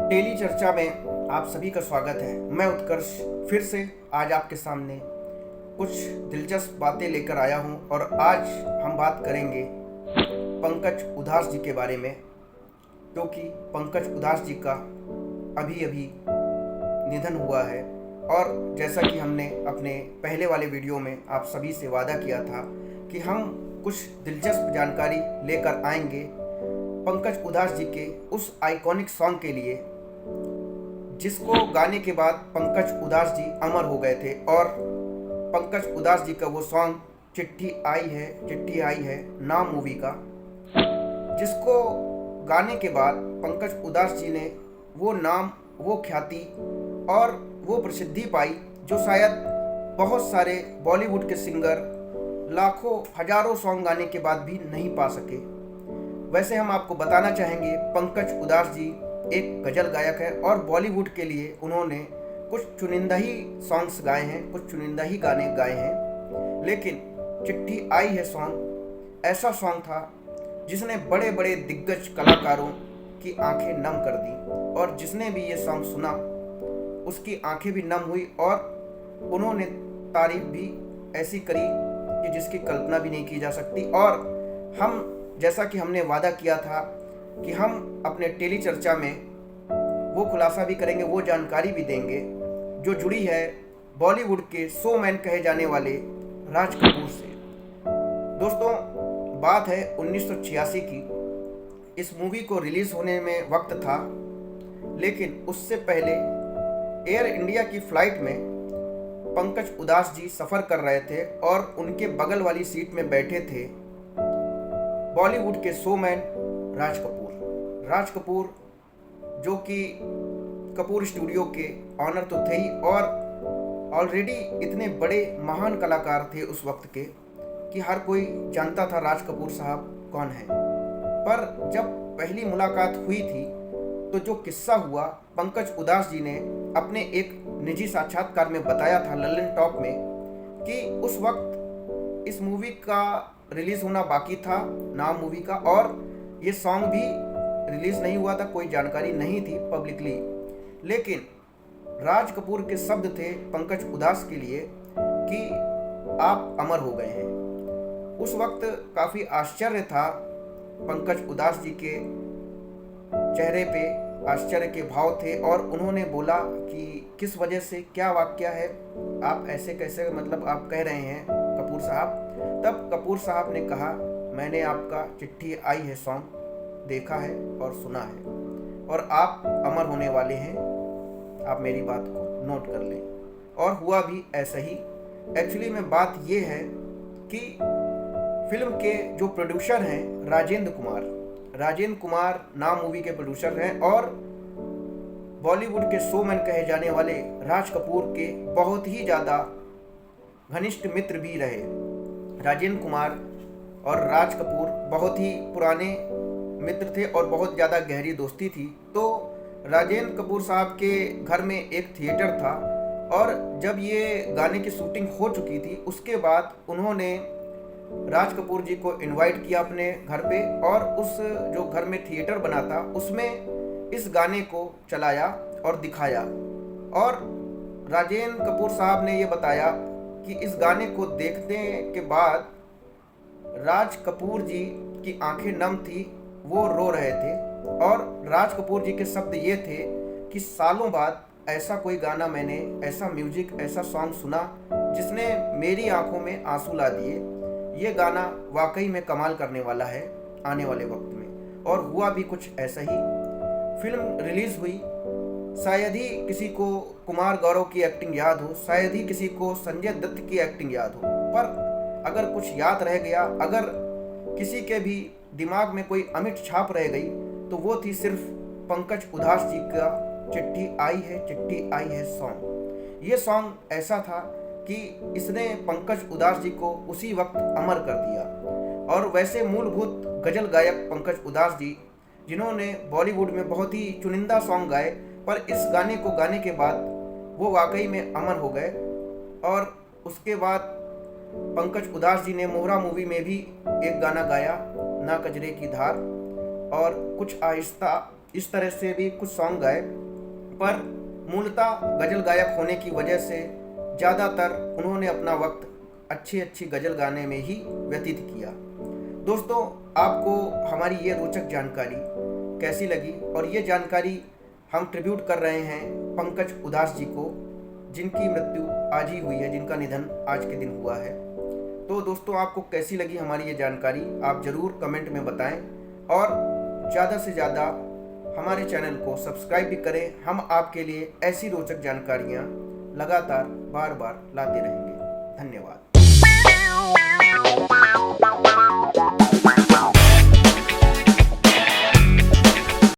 Daily चर्चा में आप सभी का स्वागत है। मैं उत्कर्ष फिर से आज आपके सामने कुछ दिलचस्प बातें लेकर आया हूं और आज हम बात करेंगे पंकज उधास जी के बारे में, क्योंकि पंकज उधास जी का अभी अभी निधन हुआ है। और जैसा कि हमने अपने पहले वाले वीडियो में आप सभी से वादा किया था कि हम कुछ दिलचस्प जानकारी लेकर आएंगे पंकज उधास जी के उस आइकॉनिक सॉन्ग के लिए जिसको गाने के बाद पंकज उधास जी अमर हो गए थे। और पंकज उधास जी का वो सॉन्ग चिट्ठी आई है नाम मूवी का, जिसको गाने के बाद पंकज उधास जी ने वो नाम, वो ख्याति और वो प्रसिद्धि पाई जो शायद बहुत सारे बॉलीवुड के सिंगर लाखों हजारों सॉन्ग गाने के बाद भी नहीं पा सके। वैसे हम आपको बताना चाहेंगे पंकज उधास जी एक गज़ल गायक है और बॉलीवुड के लिए उन्होंने कुछ चुनिंदा ही सॉन्ग्स गाए हैं, कुछ चुनिंदा ही गाने गाए हैं। लेकिन चिट्ठी आई है सॉन्ग ऐसा सॉन्ग था जिसने बड़े बड़े दिग्गज कलाकारों की आंखें नम कर दी, और जिसने भी ये सॉन्ग सुना उसकी आंखें भी नम हुई और उन्होंने तारीफ भी ऐसी करी कि जिसकी कल्पना भी नहीं की जा सकती। और हम, जैसा कि हमने वादा किया था कि हम अपने टेली चर्चा में वो खुलासा भी करेंगे, वो जानकारी भी देंगे जो जुड़ी है बॉलीवुड के शोमैन कहे जाने वाले राज कपूर से। दोस्तों, बात है 1986 की। इस मूवी को रिलीज़ होने में वक्त था, लेकिन उससे पहले एयर इंडिया की फ़्लाइट में पंकज उधास जी सफ़र कर रहे थे और उनके बगल वाली सीट में बैठे थे बॉलीवुड के शोमैन राज कपूर जो कि कपूर स्टूडियो के ऑनर तो थे ही, और ऑलरेडी इतने बड़े महान कलाकार थे उस वक्त के कि हर कोई जानता था राज कपूर साहब कौन है। पर जब पहली मुलाकात हुई थी तो जो किस्सा हुआ, पंकज उधास जी ने अपने एक निजी साक्षात्कार में बताया था लल्लन टॉप में कि उस वक्त इस मूवी का रिलीज़ होना बाकी था, नाम मूवी का, और ये सॉन्ग भी रिलीज़ नहीं हुआ था, कोई जानकारी नहीं थी पब्लिकली। लेकिन राज कपूर के शब्द थे पंकज उधास के लिए कि आप अमर हो गए हैं। उस वक्त काफ़ी आश्चर्य था पंकज उधास जी के चेहरे पे, आश्चर्य के भाव थे और उन्होंने बोला कि किस वजह से, क्या वाक्य है, आप ऐसे कैसे, मतलब आप कह रहे हैं कपूर साहब। तब कपूर साहब ने कहा, मैंने आपका चिट्ठी आई है सॉन्ग देखा है और सुना है और आप अमर होने वाले हैं, आप मेरी बात को नोट कर लें। और हुआ भी ऐसा ही। एक्चुअली में बात ये है कि फिल्म के जो प्रोड्यूसर हैं राजेंद्र कुमार नाम मूवी के प्रोड्यूसर हैं और बॉलीवुड के शोमैन कहे जाने वाले राज कपूर के बहुत ही ज़्यादा घनिष्ठ मित्र भी रहे। राजेंद्र कुमार और राज कपूर बहुत ही पुराने मित्र थे और बहुत ज़्यादा गहरी दोस्ती थी। तो राजेंद्र कपूर साहब के घर में एक थिएटर था और जब ये गाने की शूटिंग हो चुकी थी उसके बाद उन्होंने राज कपूर जी को इनवाइट किया अपने घर पे, और उस जो घर में थिएटर बना था उसमें इस गाने को चलाया और दिखाया। और राजेंद्र कपूर साहब ने ये बताया कि इस गाने को देखने के बाद राज कपूर जी की आंखें नम थी, वो रो रहे थे। और राज कपूर जी के शब्द ये थे कि सालों बाद ऐसा कोई गाना मैंने, ऐसा म्यूजिक, ऐसा सॉन्ग सुना जिसने मेरी आंखों में आंसू ला दिए। ये गाना वाकई में कमाल करने वाला है आने वाले वक्त में। और हुआ भी कुछ ऐसा ही। फिल्म रिलीज़ हुई, शायद ही किसी को कुमार गौरव की एक्टिंग याद हो, शायद ही किसी को संजय दत्त की एक्टिंग याद हो, पर अगर कुछ याद रह गया, अगर किसी के भी दिमाग में कोई अमिट छाप रह गई तो वो थी सिर्फ पंकज उधास जी का चिट्ठी आई है सॉन्ग। ये सॉन्ग ऐसा था कि इसने पंकज उधास जी को उसी वक्त अमर कर दिया। और वैसे मूलभूत गज़ल गायक पंकज उधास जी, जिन्होंने बॉलीवुड में बहुत ही चुनिंदा सॉन्ग गाए, पर इस गाने को गाने के बाद वो वाकई में अमर हो गए। और उसके बाद पंकज उधास जी ने मोहरा मूवी में भी एक गाना गाया, ना कजरे की धार, और कुछ आहिस्ता इस तरह से भी कुछ सॉन्ग गाए, पर मूलतः गज़ल गायक होने की वजह से ज़्यादातर उन्होंने अपना वक्त अच्छी अच्छी गज़ल गाने में ही व्यतीत किया। दोस्तों, आपको हमारी ये रोचक जानकारी कैसी लगी? और ये जानकारी हम ट्रिब्यूट कर रहे हैं पंकज उधास जी को, जिनकी मृत्यु आज ही हुई है, जिनका निधन आज के दिन हुआ है। तो दोस्तों, आपको कैसी लगी हमारी ये जानकारी आप ज़रूर कमेंट में बताएं, और ज़्यादा से ज़्यादा हमारे चैनल को सब्सक्राइब भी करें। हम आपके लिए ऐसी रोचक जानकारियाँ लगातार बार बार लाते रहेंगे। धन्यवाद।